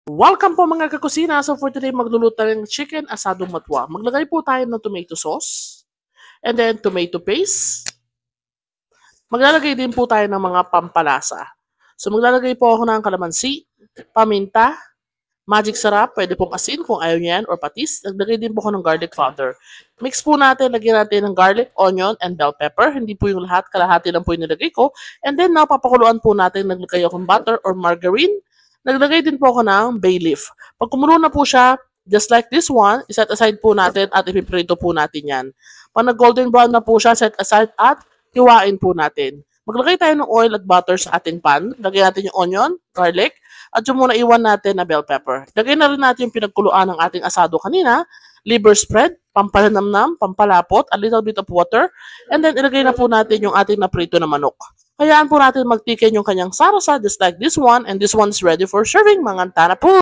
Welcome po mga kakusina. So for today, magluluto ng chicken asado matwa. Maglagay po tayo ng tomato sauce and then tomato paste. Maglalagay din po tayo ng mga pampalasa. So maglalagay po ako ng kalamansi, paminta, magic sarap, pwede pong asin kung ayaw niyan or patis. Naglagay din po ako ng garlic powder. Mix po natin, lagyan natin ng garlic, onion, and bell pepper. Hindi po yung lahat, kalahati lang po yung nilagay ko. And then now, papakuluan po natin, naglagay ako ng butter or margarine. Naglagay din po ako ng bay leaf. Pag kumulo na po siya, just like this one, iset aside po natin at ipiprito po natin yan. Pag nag-golden brown na po siya, set aside at hiwain po natin. Maglagay tayo ng oil at butter sa ating pan. Lagyan natin yung onion, garlic, at yung muna iwan natin na bell pepper. Lagyan na rin natin yung pinagkuluan ng ating asado kanina, liver spread, pampalanamnam, pampalapot, a little bit of water, and then ilagay na po natin yung ating naprito na manok. Hayaan po natin magtiken yung kanyang sarasa just like this one, and this one's ready for serving. Mga tara po!